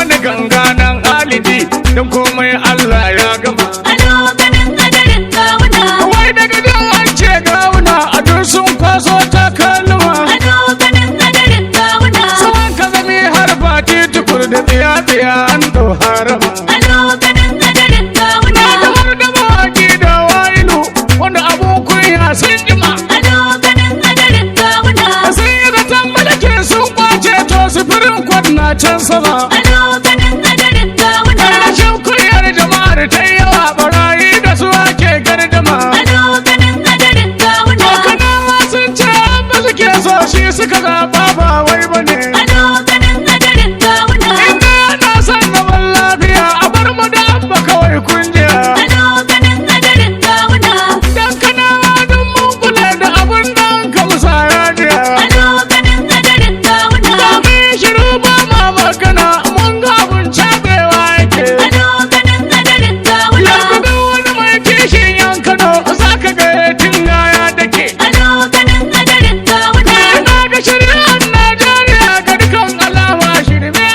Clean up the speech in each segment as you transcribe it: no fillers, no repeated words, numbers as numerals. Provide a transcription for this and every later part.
wani ganga nan alidi don komai Allah ya gama. Ado ganin hadarin gawuna. Wai daga dan an ce gawuna a duk sun kwaso takalma. Ado ganin hadarin gawuna. Saman ka zami har fati tukur da tsiya-tsiya an ɗau harama. Ado ganin hadarin gawuna. Na da har da mawaki da wailu wanda abun kunya sun jima. Ado ganin hadarin gawuna. Sun yi zaton mulki sun kwace to sufurin kwad na can sama. Ado ganin hadarin gawuna. Rashin kunyar jama'ar ta yawa barayi da su ake gardama. Ado ganin hadarin gawuna. Kanawa sun ce ba suke so shi suka zaɓa ba wai ba ne. Ado ganin hadarin gawuna. Inda yana son zaman lafiya a bar mu da abba kawai kungiya. Ado ganin hadarin gawuna. Dan kanawa don mun kula da abun da an kamsa ya jiya. Ado ganin hadarin gawuna. Ba mu yi shiru ba ma magana mun ga abun cabewa yake. Ado ganin hadarin gawuna. Yanzu duk wani mai kishin yankano za ka ga tun ya take. Ado ganin hadarin gawuna. Ina ga shari'ar Najeriya ga dukan alama shirme.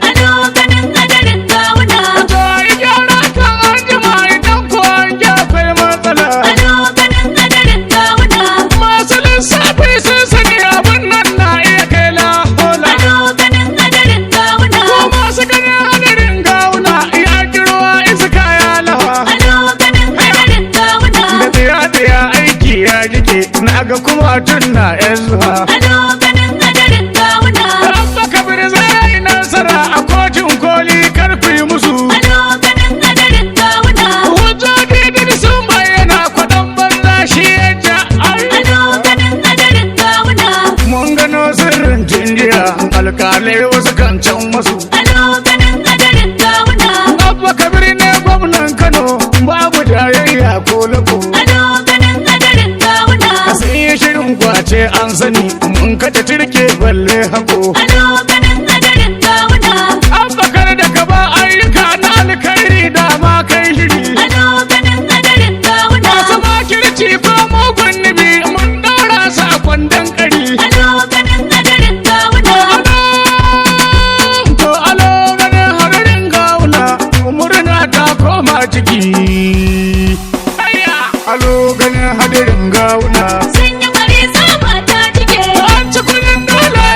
Ado ganin hadarin gawuna. To yi gyara kan anjima idan ko an akwai matsala. Ado ganin hadarin gawuna. Masu lissafi sun sani abin nan na iya kai lahola. Ado ganin hadarin gawuna. Ko masu ganin hadarin gawuna ya girwa iska ya lawa. Ado ganin hadarin gawuna. Da tsiya-tsiya aiki ya jike na ga kuma tun na yan zuwa. Ado ganin hadarin gawuna. Rabba kabir zai nasara a kotun koli karfi musu. Ado ganin hadarin gawuna. Hujjoji duk sun bayyana kwaɗon banza shi ya ja. Ado ganin hadarin gawuna. Mun gano sirrin jinjiya alƙalai wasu kan can wasu. Ado ganin hadarin gawuna. Abba kabir ne gwamnan Kano babu jayayya ko lako. Ado ganin hadarin gawuna. Sun yi shirin kwace an sani mun kace turke balle hako. Ado ganin hadarin gawuna. Abba kar da ka ba ayyuka na alkhairi da ma kai shiri. Ado ganin hadarin gawuna. Masu makirci ko mugun nibi mun ɗora sa kwandon ƙari. Ado ganin hadarin gawuna. To alo ganin hadarin gawuna murna ta koma ciki. Alo ganin hadarin gawuna. Sun yi bari tsaba ta cike. An ci kudin dole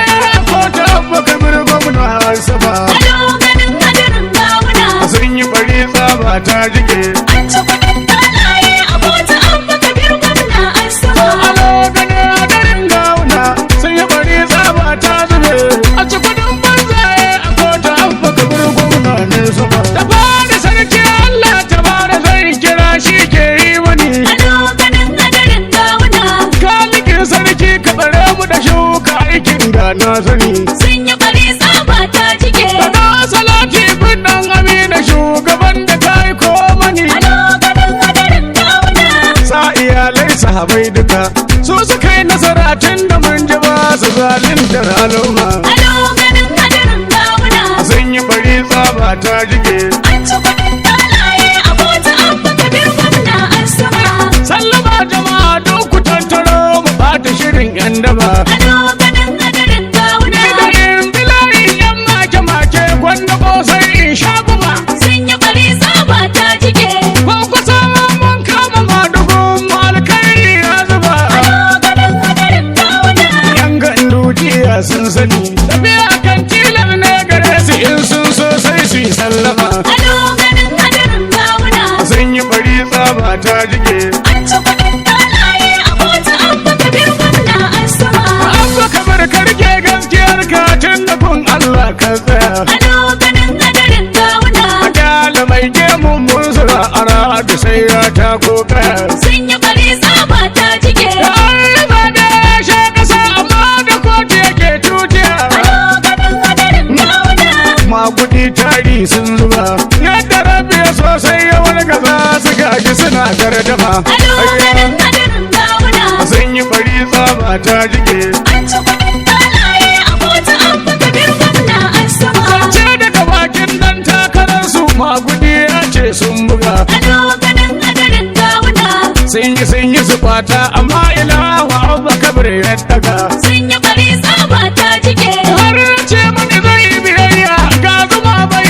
ko ta abba kabir gwamna sama. Ado ganin hadarin gawuna. Sun yi bari tsaba ta jike. An ci kuɗin dalaye a kota an baka bir gwamna an sama. Alo ganin hadarin gawuna sun yi bari tsaba ta zube. A ci kudin banzaye a kota abba kabir gwamna ne sama. Da fara sarki Allah ta bada zai kira shi ke yi wani. Ado ganin hadarin gawuna. Kalikin sarki ka tsare mu da shuka aikin da na sani. Sun yi bari tsaba ta cike. Daga salati bin dan amina shugaban da ka yi ko mani. Ado ganin hadarin gawuna. Sa iyalai sahabai duka su suka yi nasara tun da mun ji ba su zalintar al'umma. Ado ganin hadarin gawuna. Sun yi bari tsaba ta jike. An ci kuɗin dalaye a kota an baka bir gwamna an sama. Sallama jama'a duk ku tattaro mu bata shirin yan daba. Ado ganin hadarin gawuna. Da in bilayi yan make-make gwanda kosai in sha guma. Sun yi bari tsaba ta cike. Ban kusa mun kama madugun mu alkhairi ya zuba. Ado ganin hadarin gawuna. Yan gandu jiya sun sani. Tafiya kan tilar ne gare su in sun so sai su yi sallama. Ado ganin hadarin gawuna. Sun yi bari tsaba ta jike. An ci kuɗin dalaye a kota an baka bir gwamna an sama. Abba kamar karke gaskiyar ka tun da kun Allah ka tsaya. Ado ganin hadarin gawuna. Kyala mai gemun mun zura a rabi sai ya tako kaya. Sun yi bari tsaba ta cike. Da ayyuka da ya sha kasa amma da kotu yake tutiya. Ado ganin hadarin gawuna. Magudi tari sun zuba. Yadda rabi ya sosai ya wani gaza su gaji suna gardama. Ado ganin hadarin gawuna. Sun yi bari tsaba ta jike. An ci kuɗin dalaye a kota an baka bir gwamna an sama. Zance daga bakin dan takararsu magudi ya ce sun buga. Ado ganin hadarin gawuna. Sun yi su kwata amma ilawa abba kabir ya daga. Sun yi bari tsaba ta cike. Har ce mani zai biyayya ga zuma bai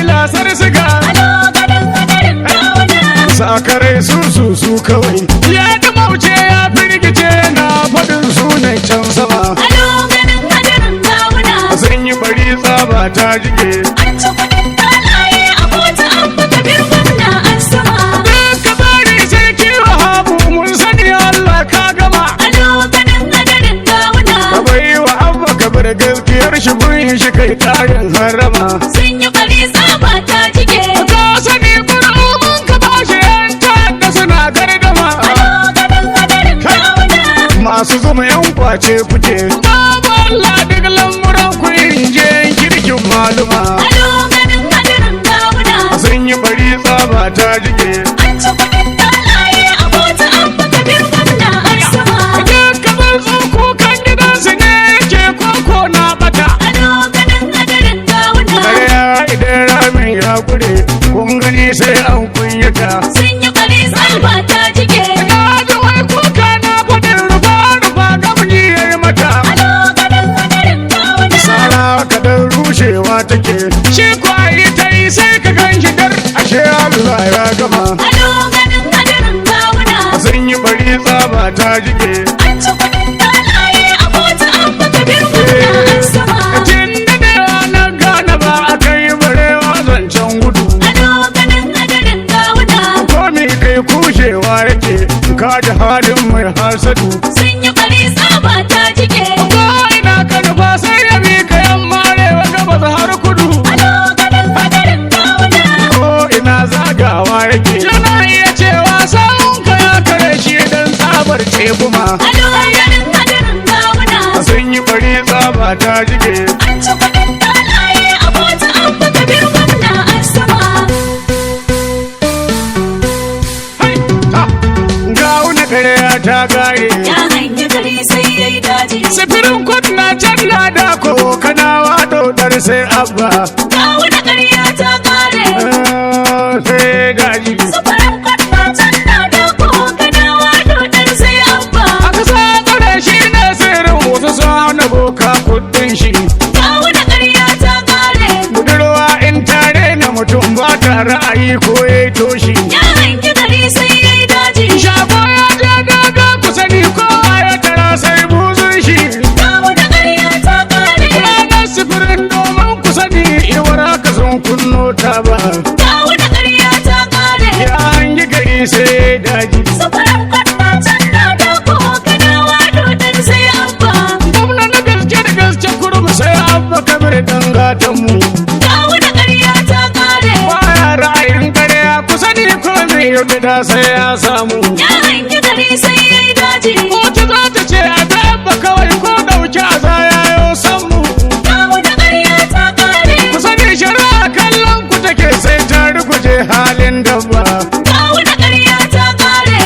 su kawai ya da mauce ya firgice na faɗin sunan can sama Ado ganin hadarin gawuna. sun yi bari tsaba ta jike An ci kuɗin talaye a kotu an buga birguna an sama. duka bari sarki wahabu mun sani Allah ka gama Ado ganin hadarin gawuna. ka bai wa abba ka bar gaskiyar shi gun shi kai ƙarin harama Sun yi bari tsaba ta jike. ka sani ƙur'umin ka bashi yan ta'adda suna gardama Ado ganin hadarin gawuna. masu zuma yan kwace kuke babu Allah duk lamuran ku inje kirkin maluma Ado ganin hadarin gawuna. sun yi bari tsaba ta jike An ci kuɗin talaye a kotu an buga birguna an sama. duka bar kukan gidansu ne yake koko na bata Ado ganin hadarin gawuna. ƙarya idan ramin ya kure kun gani sai an kunyata Sun yi bari tsaba ta jike. na ji wai kuka na faɗin rufa gamji ya yi mata Ado ganin hadarin gawuna. sara kadan rushewa take shi kwayi ta yi sai ka gan shi dar ashe Allah ya gama Ado ganin hadarin gawuna. sun yi bari tsaba ta jike An ci kuɗin talaye a kotu an buga birguna an sama. tun dadewa na gane ba a kai barewa zancen gudu Ado ganin hadarin gawuna. komi kai kushewa yake ka ji halin mai hasadu Sun yi bari tsaba ta jike. ko ina ka nufa sai ya bi ka yamma arewa gabas har kudu Ado ganin hadarin gawuna. ko ina zagawa yake yana iya cewa samun ka ya kare shi dan tsabar ce kuma Ado ganin hadarin gawuna. sun yi bari tsaba ta jike An ci kuɗin talaye a kotu an buga birguna an sama. hai ta gawuna karya ta gare Ya hangi gari sai ya yi daji. sifirin kud na can na da ko kanawa dodar sai abba Gawuna ƙarya ta ƙare. sai daji Sufurin kwatna can na da ko kanawa dodar sai abba. aka sa tsare shi ne sirrin wasu sun hana boka kudin shi Gawuna ƙarya ta ƙare. budurwa in tare na mutum ba ta ra'ayi ko ya toshi Ya hangi gari sai ya yi daji. shago ya je daga ku sani ko ya tara sai buzun shi Gawuna ƙarya ta ƙare. ranar sifirin domin ku sani iwara ka sun kunno ta ba Gawuna ƙarya ta ƙare. ya hangi gari sai daji Sufurin kwatna can na da ko kanawa dodar sai abba. gwamna na gaske da gaske kurum sai abba kamar dan gatan mu Gawuna ƙarya ta ƙare. baya ra'ayin karya ku sani ko mai yadda da sai ya samu Ya hangi gari sai ya yi daji. kotu za ta ce a dabba kawai ko dauki a zaya yau sanmu Gawuna ƙarya ta ƙare. ku sani shari'a kallon ku take sai ta ruguje halin dabba Gawuna ƙarya ta ƙare.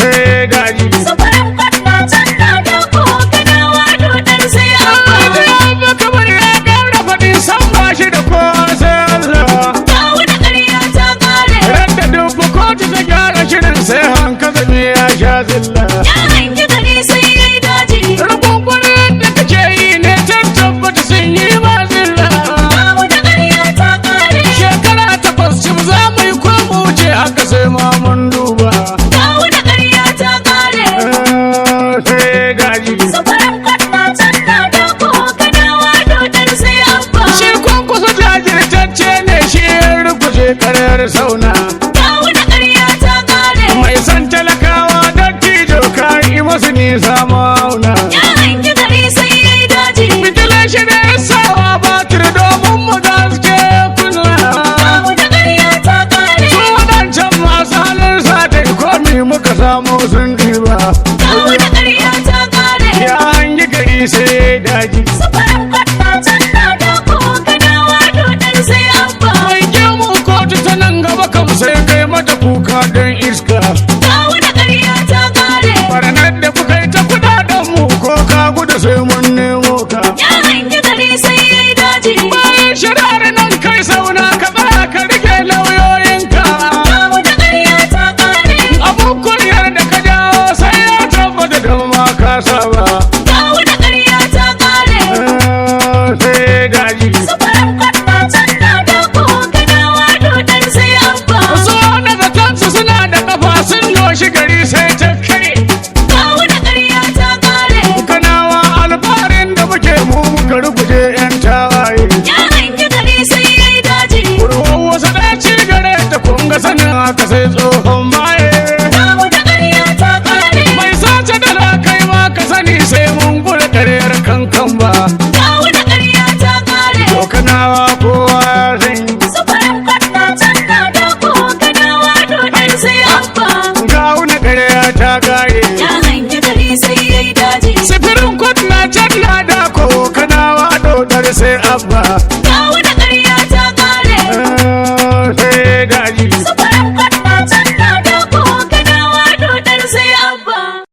sai daji Sufurin kwatna can na da ko kanawa dodar sai abba. dabba kamar ya ƙara faɗi san ba shi da kowa sai Allah Gawuna ƙarya ta ƙare. Randa dubu kotu ta gyara shirin sai hankali me ya sha zilla Ya hangi gari sai ya yi daji. rukunkunin da kake yi ne can tabbata sun yi ba zilla Gawuna ƙarya ta ƙare. shekara takwas cim za mu yi ko mu wuce haka sai ma mun duba Gawuna ƙarya ta ƙare. sai daji Sufurin kwatna can na da ko kanawa dodar sai abba. shi kunkusa jajirtacce ne shi ya ruguje karyar sauna Gawuna ƙarya ta ƙare. mai san talakawa dattijo ka yi masu nisa mauna Ya hangi gari sai ya yi daji. fitilan shi ne sawa batir domin mu gaske kunna Gawuna ƙarya ta ƙare. su waɗancan masu halin sata komi muka samu sun diba Gawuna ƙarya ta ƙare. ya hangi gari sai daji Sufurin kwatna can na da ko kanawa dodar sai abba. mai gemu kotu ta nan gaba kam sai kai mata kuka don iska Gawuna ƙarya ta ƙare. barnar da kuka yi ta kudaden mu ko ka gudu sai mun nemo ka Ya hangi gari sai ya yi daji. bayan shari'ar nan kai sauna ka tsaya ka rike lauyoyinka Gawuna ƙarya ta ƙare. abun kunyar da ka jawo sai ya tabbata da ma ka saba Gawuna ƙarya ta ƙare. sai daji Sufurin kwatna can na da ko kanawa dodar sai abba. su wanda zatansu suna sani sai mun gura karyar kankan ba. Gawo da ƙarya ta kare. To kanawa kowa zan yi. Sufurin kwanna can na dako kanawa dodar sai abba. Gawo na karya ta kare. Ya hangi gari sai yayi daji. Sifirin kwat na can na dako kanawa dodar sai abba.